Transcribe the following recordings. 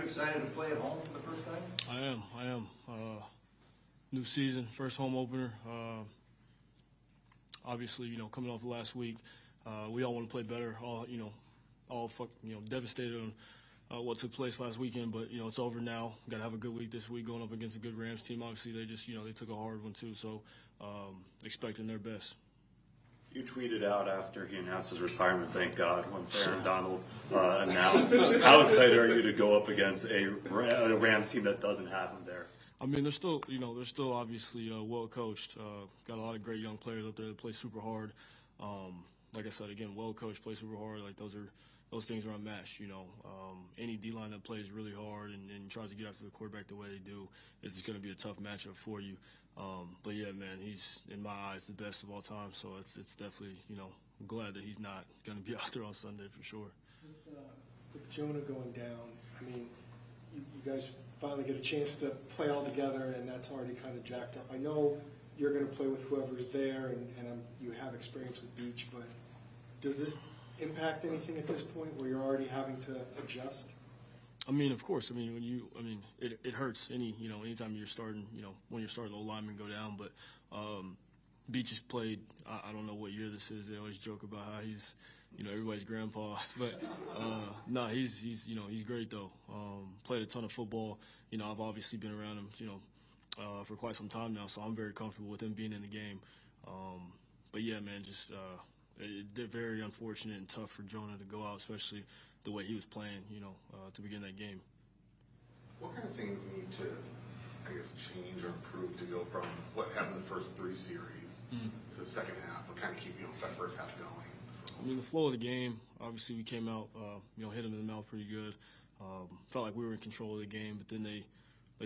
excited to play at home for the first time? I am. New season, first home opener. Obviously, coming off last week, we all want to play better. Devastated on what took place last weekend, but it's over now. Got to have a good week this week, going up against a good Rams team. Obviously, they just they took a hard one too, so expecting their best. You tweeted out after he announced his retirement, thank God, when Aaron Donald announced. How excited are you to go up against a Rams team that doesn't have him there? I mean, they're still obviously well coached. Got a lot of great young players up there that play super hard. Like I said, again, well coached, play super hard. Like those things are unmatched. Any D-line that plays really hard and tries to get after the quarterback the way they do, it's going to be a tough matchup for you. But yeah, man, he's in my eyes the best of all time. So it's definitely I'm glad that he's not going to be out there on Sunday for sure. With Jonah going down, I mean, you guys finally get a chance to play all together, and that's already kind of jacked up. I know you're going to play with whoever's there, and you have experience with Beach, but does this impact anything at this point where you're already having to adjust? I mean, of course. I mean, it hurts anytime you're starting, when you're starting the linemen go down. But Beach has played. I don't know what year this is. They always joke about how he's, everybody's grandpa. But no, he's great though. Played a ton of football. I've obviously been around him, for quite some time now, so I'm very comfortable with him being in the game. But yeah, man, just very unfortunate and tough for Jonah to go out, especially the way he was playing, to begin that game. What kind of things need to, change or improve to go from what happened in the first three series to the second half? What kind of keep that first half going? I mean, the flow of the game. Obviously, we came out, hit them in the mouth pretty good. Felt like we were in control of the game, but then they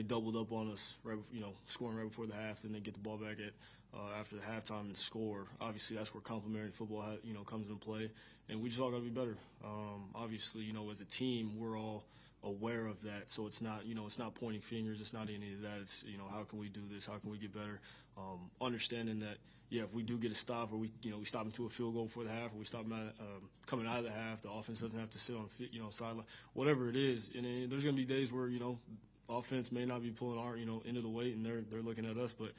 doubled up on us, scoring right before the half. Then they get the ball back at after the halftime and score. Obviously, that's where complementary football, comes into play, and we just all got to be better. Obviously, as a team, we're all aware of that. So it's not, it's not pointing fingers. It's not any of that. It's, how can we do this? How can we get better? Understanding that, if we do get a stop, or we stop them to a field goal before the half, or we stop them coming out of the half, the offense doesn't have to sit on, sideline, whatever it is. And there's going to be days where, offense may not be pulling our, into the weight, and they're looking at us, but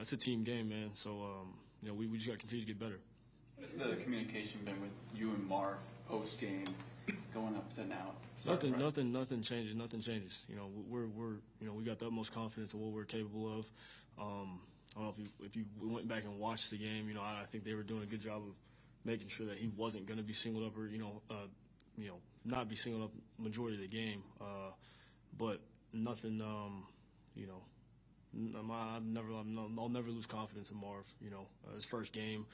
it's a team game, man. So, we just got to continue to get better. What has the communication been with you and Marv post game, going up to now? Nothing changes. Nothing changes. We're we got the utmost confidence in what we're capable of. I don't know if you went back and watched the game. I think they were doing a good job of making sure that he wasn't going to be singled up, or not be singled up majority of the game. But nothing. I'll never lose confidence in Marv. His first game.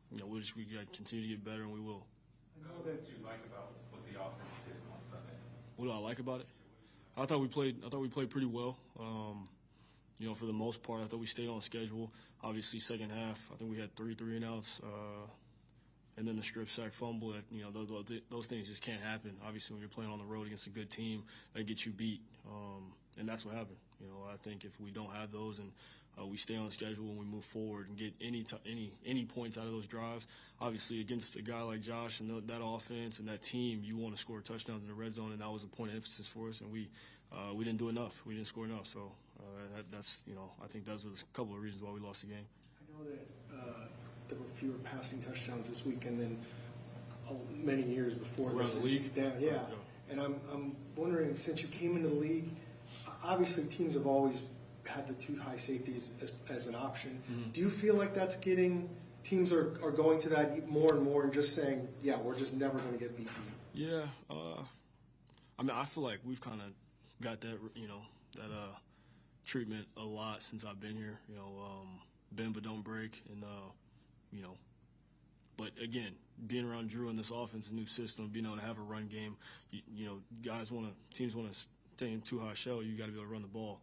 We got to continue to get better, and we will. What did you like about what the offense did on Sunday? What do I like about it? I thought we played pretty well. For the most part, I thought we stayed on schedule. Obviously, second half, I think we had 3 3-and-outs, and then the strip sack fumble. That those things just can't happen. Obviously, when you're playing on the road against a good team, that gets you beat, and that's what happened. I think if we don't have those and we stay on schedule and we move forward and get any points out of those drives, obviously against a guy like Josh and that offense and that team, you want to score touchdowns in the red zone, and that was a point of emphasis for us, and we didn't do enough. We didn't score enough, so that's I think those are a couple of reasons why we lost the game. I know that there were fewer passing touchdowns this week and then many years before around this. The league? Down, yeah. And I'm wondering, since you came into the league, obviously teams have always had the 2 high safeties as an option. Mm-hmm. Do you feel like that's getting teams are going to that more and more and just saying, we're just never going to get beat? Yeah, I feel like we've kind of got that that treatment a lot since I've been here. Bend but don't break, and But again, being around Drew in this offense, a new system, being able to have a run game, teams want to stay in 2 high shell. You got to be able to run the ball.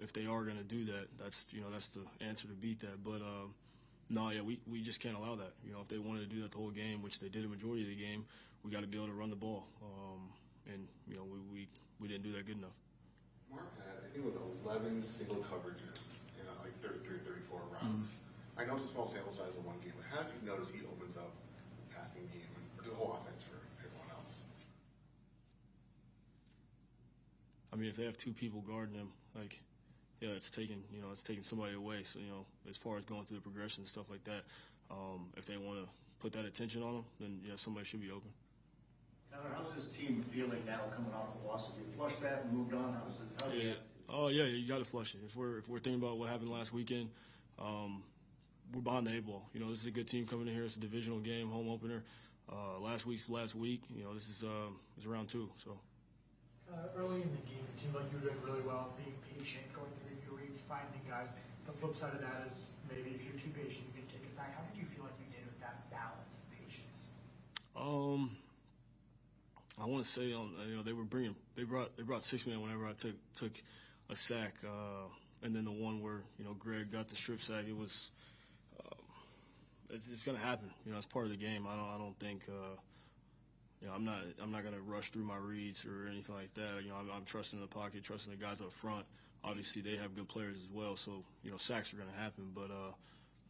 If they are going to do that, that's the answer to beat that. But we just can't allow that. If they wanted to do that the whole game, which they did a majority of the game, we got to be able to run the ball. And we didn't do that good enough. Mark had, I think it was 11 single coverages in like 33, 34 rounds. Mm-hmm. I know it's a small sample size of one game, but how do you notice he opens up the passing game and the whole offense for everyone else? I mean, if they have two people guarding them, like, yeah, it's taking somebody away. So, as far as going through the progression and stuff like that, if they want to put that attention on them, then, yeah, somebody should be open. Connor, how's this team feeling now coming off the loss? Have you flushed that and moved on? How's it? Yeah. Oh, yeah, you got to flush it. If we're thinking about what happened last weekend, we're behind the eight ball. This is a good team coming in here. It's a divisional game, home opener. Last week's last week. This is round 2. So. Early in the game, it seemed like you were doing really well, being patient, going through your reads, finding guys. The flip side of that is maybe if you're too patient, you can take a sack. How did you feel like you did with that balance of patience? I want to say they brought 6 men whenever I took a sack, and then the one where Greg got the strip sack. It was it's going to happen. It's part of the game. I don't think. I'm not going to rush through my reads or anything like that. I'm trusting the pocket, trusting the guys up front. Obviously, they have good players as well, so sacks are going to happen. But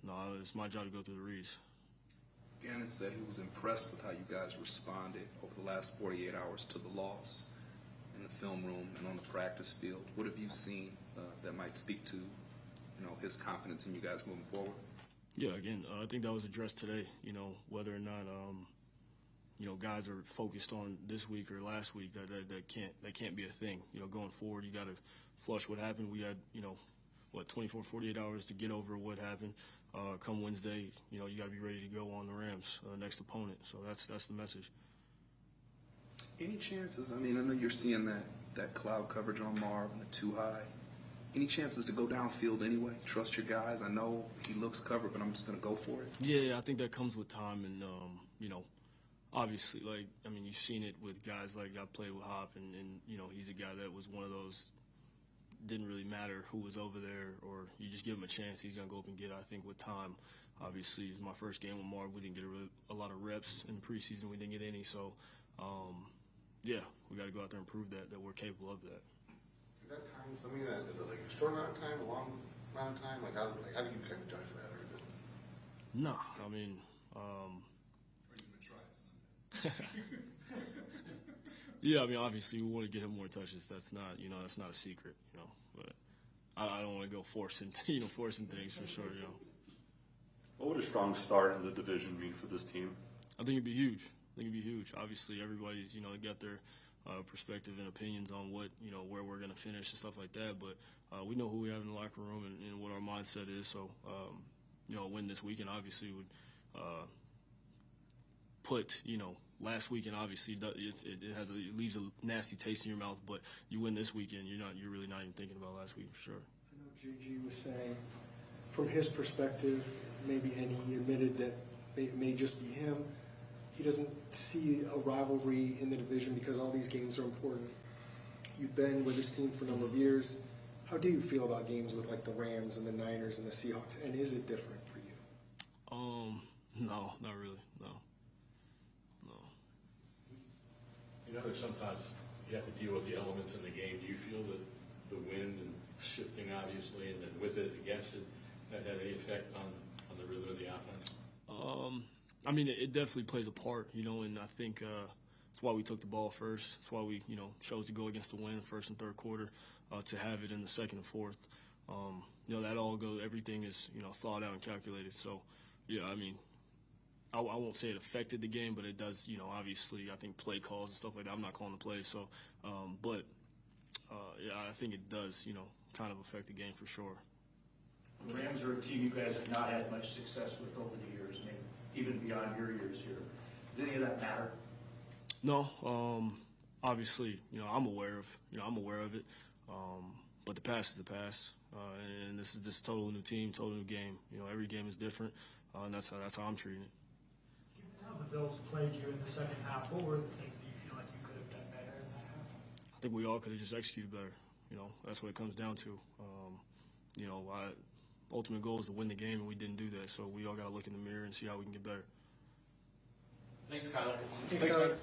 no, it's my job to go through the reads. Gannon said he was impressed with how you guys responded over the last 48 hours to the loss in the film room and on the practice field. What have you seen that might speak to his confidence in you guys moving forward? Yeah, again, I think that was addressed today. Whether or not guys are focused on this week or last week, that can't be a thing. Going forward, you got to flush what happened. We had 24, 48 hours to get over what happened. Come Wednesday, you got to be ready to go on the Rams, next opponent. So that's the message. Any chances? I mean, I know you're seeing that cloud coverage on Marv and the too high. Any chances to go downfield anyway? Trust your guys. I know he looks covered, but I'm just going to go for it. Yeah, I think that comes with time, and obviously, you've seen it with guys like I played with Hop, and he's a guy that was one of those. Didn't really matter who was over there, or you just give him a chance, he's going to go up and get it. I think with time, obviously, it was my first game with Marv. We didn't get a lot of reps in the preseason. We didn't get any. So, yeah, we got to go out there and prove that we're capable of that. Is that time something that, is it like a short amount of time, a long amount of time? How do you kind of judge that? Or is it? No, I mean. Yeah, obviously we want to get him more touches. That's not a secret, But I don't want to go forcing things for sure, What would a strong start in the division mean for this team? I think it'd be huge. Obviously, everybody's got their perspective and opinions on what where we're going to finish and stuff like that. But we know who we have in the locker room and what our mindset is. So a win this weekend obviously would put last weekend obviously it leaves a nasty taste in your mouth. But you win this weekend, you're really not even thinking about last week for sure. I know JG was saying, from his perspective, and he admitted that it may just be him. He doesn't see a rivalry in the division because all these games are important. You've been with this team for a number of years. How do you feel about games with like the Rams and the Niners and the Seahawks? And is it different for you? No, not really. No. There's sometimes you have to deal with the elements in the game. Do you feel that the wind and shifting, obviously, and then with it, against it, that had any effect on the rhythm of the offense? It definitely plays a part, and I think that's why we took the ball first. That's why we, chose to go against the wind first and third quarter, to have it in the second and fourth. That all goes, everything is, thought out and calculated. So, yeah, I won't say it affected the game, but it does, obviously, I think play calls and stuff like that. I'm not calling the plays, so, yeah, I think it does, kind of affect the game for sure. The Rams are a team you guys have not had much success with over the years, maybe even beyond your years here. Does any of that matter? No, obviously, I'm aware of it. But the past is the past, and this is total new team, total new game. Every game is different, and that's how I'm treating it. Given how the Bills played you in the second half, what were the things that you feel like you could have done better in that half? I think we all could have just executed better. That's what it comes down to. Ultimate goal is to win the game, and we didn't do that. So we all got to look in the mirror and see how we can get better. Thanks, Kyler. Thanks, guys.